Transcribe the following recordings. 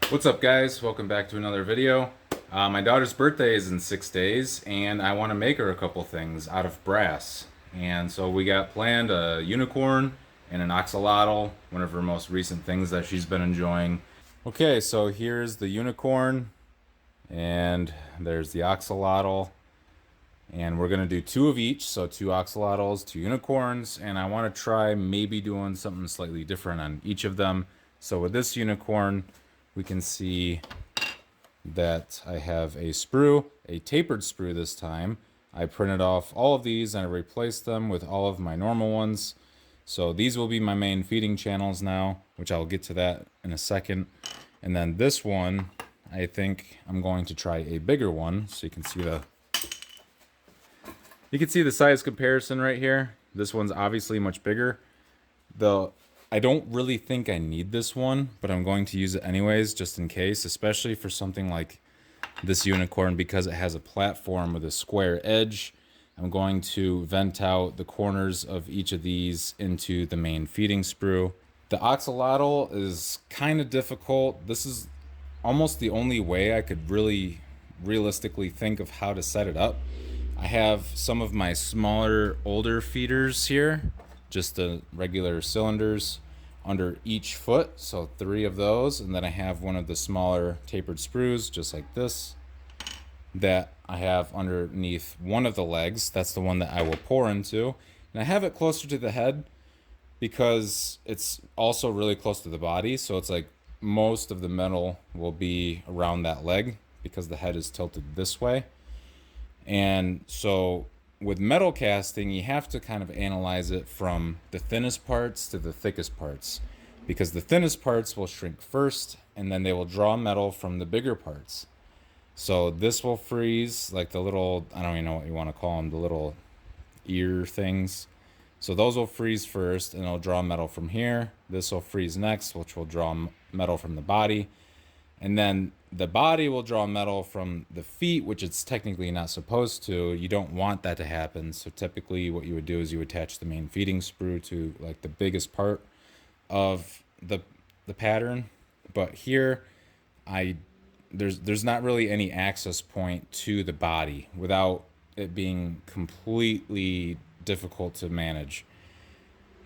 What's up, guys? Welcome back to another video. My daughter's birthday is in 6 days and I want to make her a couple things out of brass. And so we got planned a unicorn and an axolotl, one of her most recent things that she's been enjoying. Okay, so here's the unicorn and there's the axolotl, and we're gonna do two of each, so two axolotls, two unicorns, and I want to try maybe doing something slightly different on each of them. So with this unicorn, we can see that I have a sprue, a tapered sprue this time. I printed off all of these and I replaced them with all of my normal ones. So these will be my main feeding channels now, which I'll get to that in a second. And then this one, I think I'm going to try a bigger one, so you can see the size comparison right here. This one's obviously much bigger. I don't really think I need this one, but I'm going to use it anyways, just in case, especially for something like this unicorn, because it has a platform with a square edge. I'm going to vent out the corners of each of these into the main feeding sprue. The axolotl is kind of difficult. This is almost the only way I could really realistically think of how to set it up. I have some of my smaller, older feeders here, just the regular cylinders under each foot, so 3 of those, and then I have one of the smaller tapered sprues, just like this, that I have underneath one of the legs. That's the one that I will pour into, and I have it closer to the head because it's also really close to the body, so it's like most of the metal will be around that leg because the head is tilted this way. And so with metal casting, you have to kind of analyze it from the thinnest parts to the thickest parts, because the thinnest parts will shrink first and then they will draw metal from the bigger parts. So this will freeze, like the little, I don't even know what you want to call them, the little ear things. So those will freeze first and it'll draw metal from here. This will freeze next, which will draw metal from the body. And then the body will draw metal from the feet, which it's technically not supposed to. You don't want that to happen. So typically what you would do is you attach the main feeding sprue to like the biggest part of the pattern. But here there's not really any access point to the body without it being completely difficult to manage.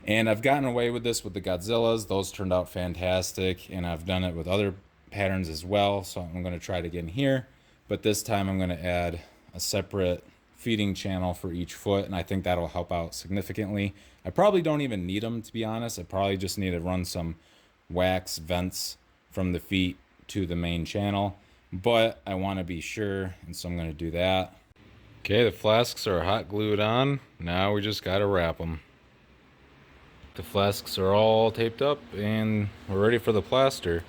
And I've gotten away with this with the Godzillas. Those turned out fantastic, and I've done it with other patterns as well, so I'm going to try it again here, but this time I'm going to add a separate feeding channel for each foot, and I think that'll help out significantly. I probably don't even need them, to be honest. I probably just need to run some wax vents from the feet to the main channel, but I want to be sure, and so I'm going to do that. Okay, the flasks are hot glued on. Now we just got to wrap them. The flasks are all taped up and we're ready for the plaster.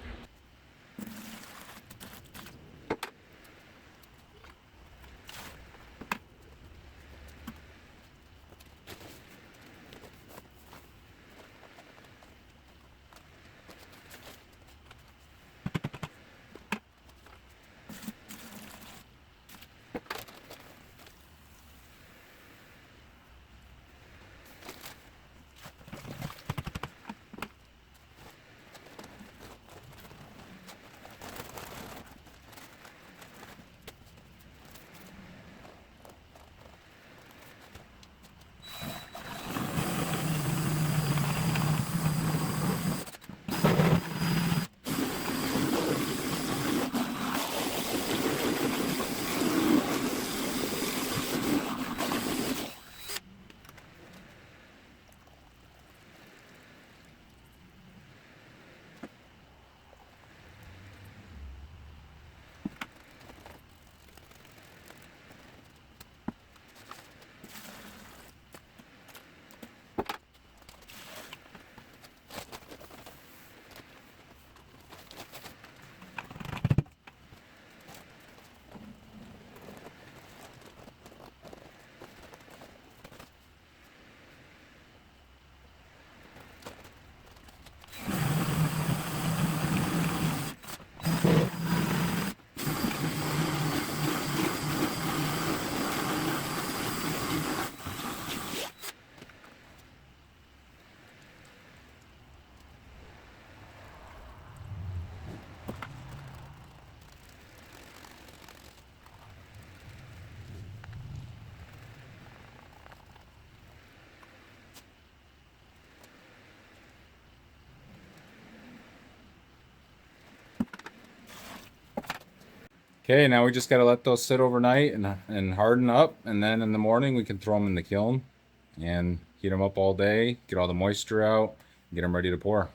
Okay, now we just got to let those sit overnight and harden up, and then in the morning we can throw them in the kiln and heat them up all day, get all the moisture out, get them ready to pour.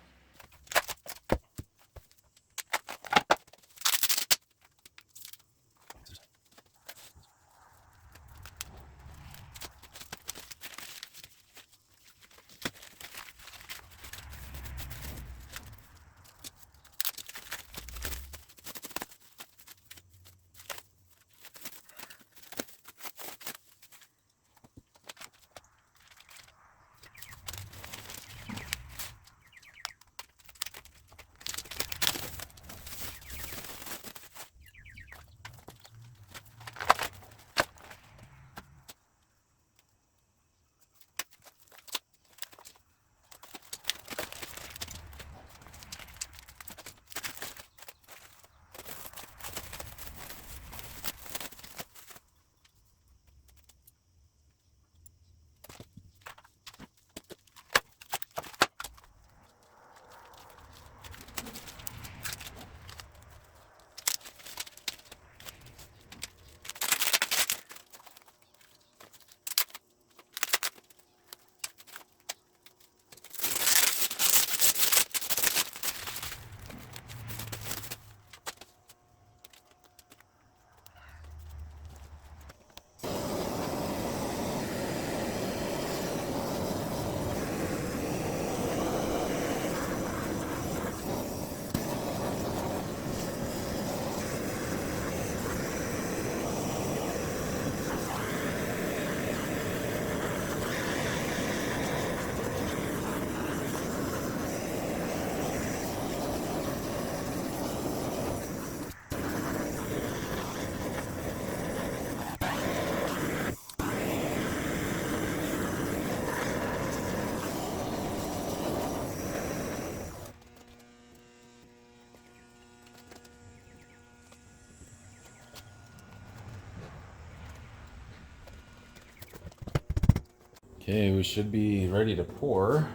Okay, we should be ready to pour.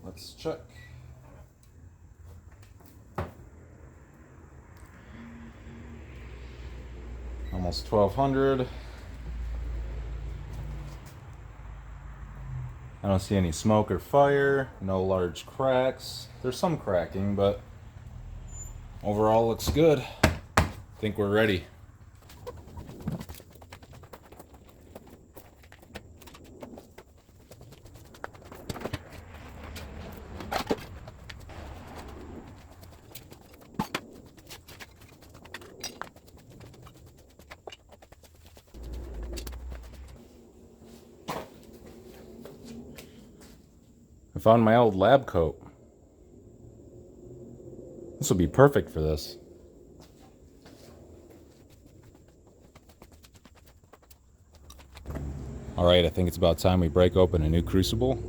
Let's check. Almost 1200. I don't see any smoke or fire, no large cracks. There's some cracking, but overall looks good. I think we're ready. I found my old lab coat. This will be perfect for this. Alright, I think it's about time we break open a new crucible.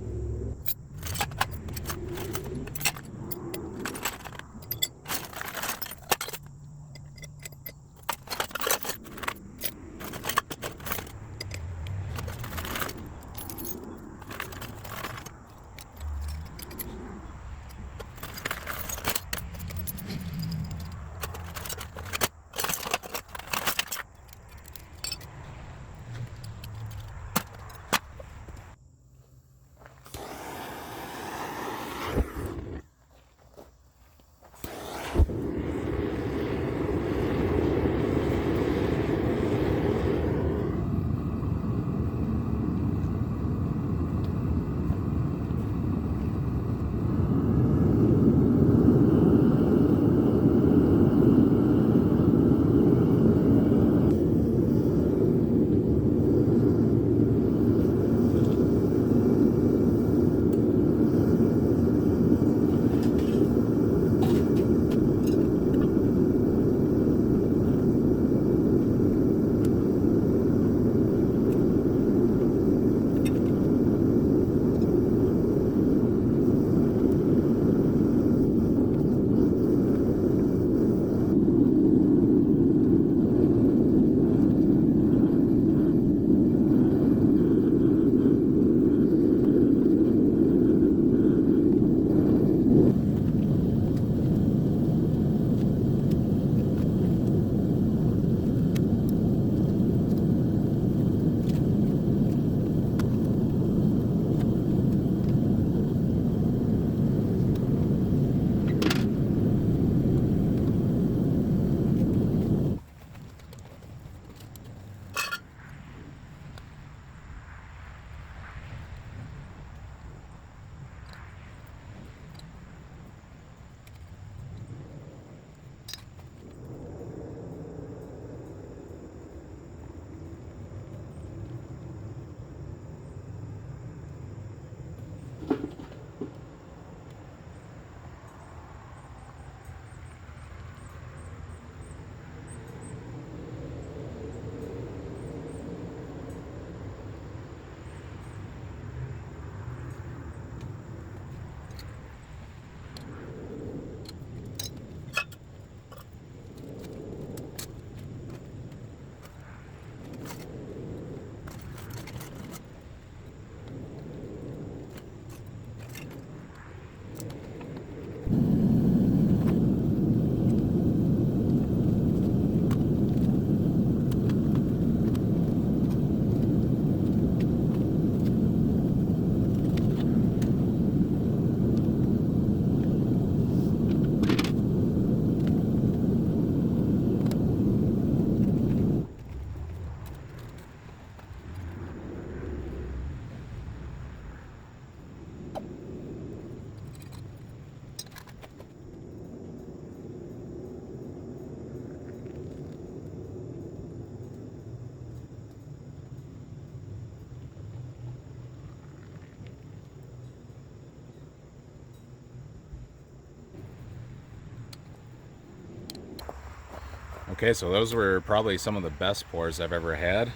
Okay, so those were probably some of the best pours I've ever had.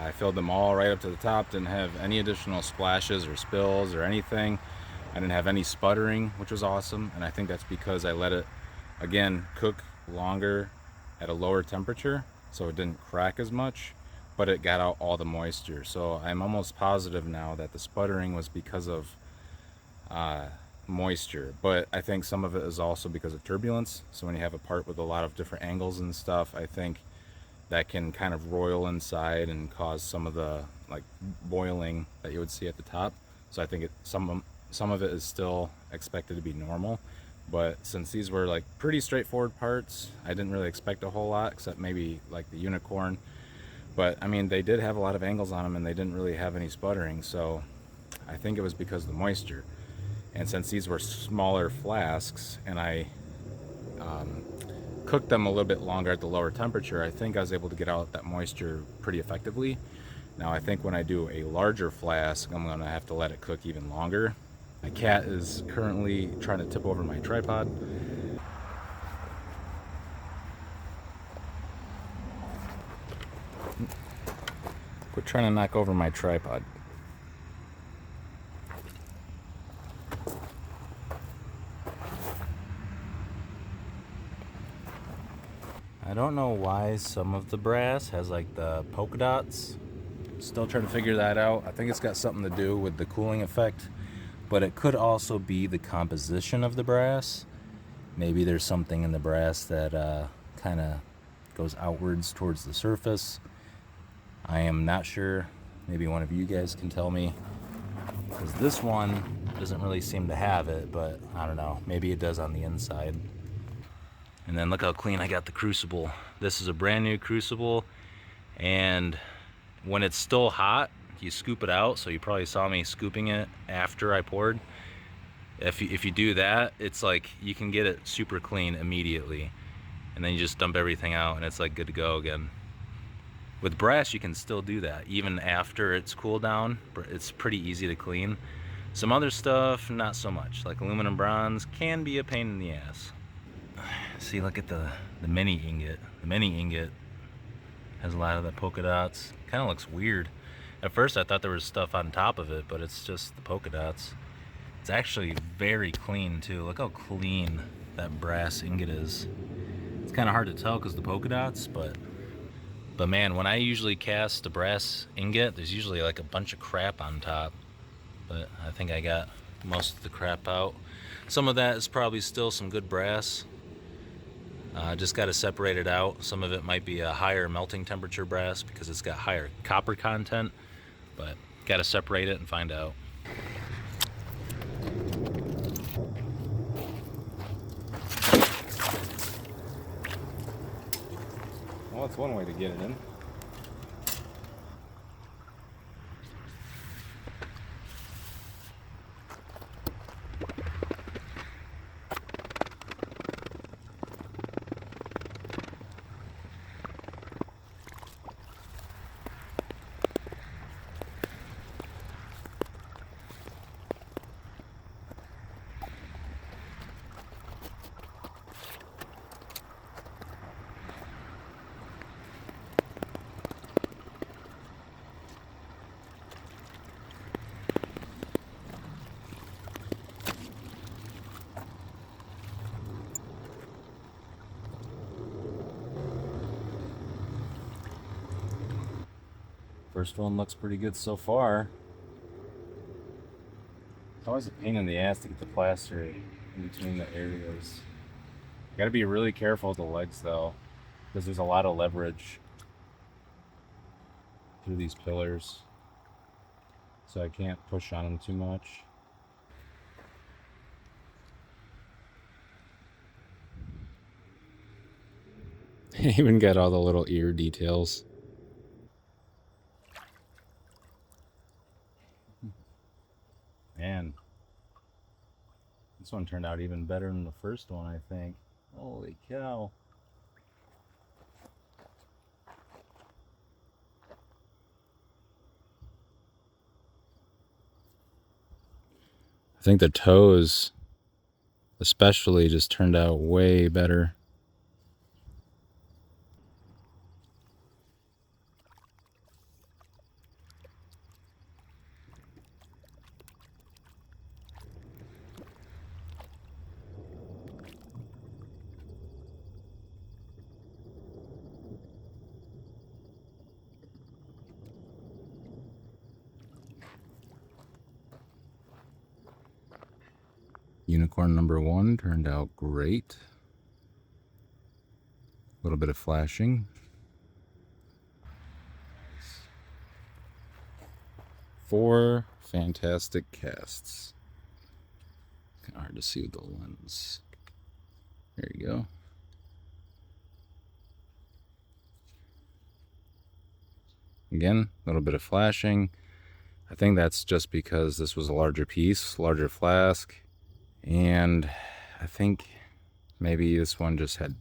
I filled them all right up to the top, didn't have any additional splashes or spills or anything. I didn't have any sputtering, which was awesome, and I think that's because I let it, again, cook longer at a lower temperature, so it didn't crack as much, but it got out all the moisture. So I'm almost positive now that the sputtering was because of moisture, but I think some of it is also because of turbulence. So when you have a part with a lot of different angles and stuff, I think that can kind of roil inside and cause some of the like boiling that you would see at the top. So I think some of it is still expected to be normal, but since these were like pretty straightforward parts, I didn't really expect a whole lot except maybe like the unicorn. But I mean, they did have a lot of angles on them and they didn't really have any sputtering, so I think it was because of the moisture. And since these were smaller flasks and I cooked them a little bit longer at the lower temperature, I think I was able to get out that moisture pretty effectively. Now I think when I do a larger flask, I'm gonna have to let it cook even longer. My cat is currently trying to tip over my tripod. Quit trying to knock over my tripod. I don't know why some of the brass has like the polka dots. Still trying to figure that out. I think it's got something to do with the cooling effect, but it could also be the composition of the brass. Maybe there's something in the brass that kind of goes outwards towards the surface. I am not sure. Maybe one of you guys can tell me, because this one doesn't really seem to have it, but I don't know. Maybe it does on the inside. And then look how clean I got the crucible. This is a brand new crucible, and when it's still hot, you scoop it out. So you probably saw me scooping it after I poured. If you do that, it's like you can get it super clean immediately, and then you just dump everything out and it's like good to go again. With brass, you can still do that even after it's cooled down. It's pretty easy to clean. Some other stuff, not so much. Like aluminum bronze can be a pain in the ass. See, look at the mini ingot. The mini ingot has a lot of the polka dots. Kind of looks weird. At first I thought there was stuff on top of it, but it's just the polka dots. It's actually very clean too. Look how clean that brass ingot is. It's kind of hard to tell because the polka dots, but man, when I usually cast a brass ingot, there's usually like a bunch of crap on top. But I think I got most of the crap out. Some of that is probably still some good brass. Just got to separate it out. Some of it might be a higher melting temperature brass because it's got higher copper content, but got to separate it and find out. Well, that's one way to get it in. First one looks pretty good so far. It's always a pain in the ass to get the plaster in between the areas. You gotta be really careful with the legs though, because there's a lot of leverage through these pillars. So I can't push on them too much. Even got all the little ear details. Man, this one turned out even better than the first one, I think. Holy cow. I think the toes especially just turned out way better. Unicorn number 1 turned out great. A little bit of flashing. 4 fantastic casts. Kind of hard to see with the lens. There you go. Again, a little bit of flashing. I think that's just because this was a larger piece, larger flask. And I think maybe this one just had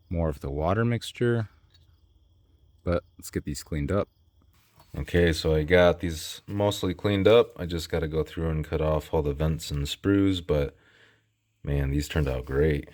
more of the water mixture. But let's get these cleaned up. Okay, so I got these mostly cleaned up. I just got to go through and cut off all the vents and sprues, but man, these turned out great.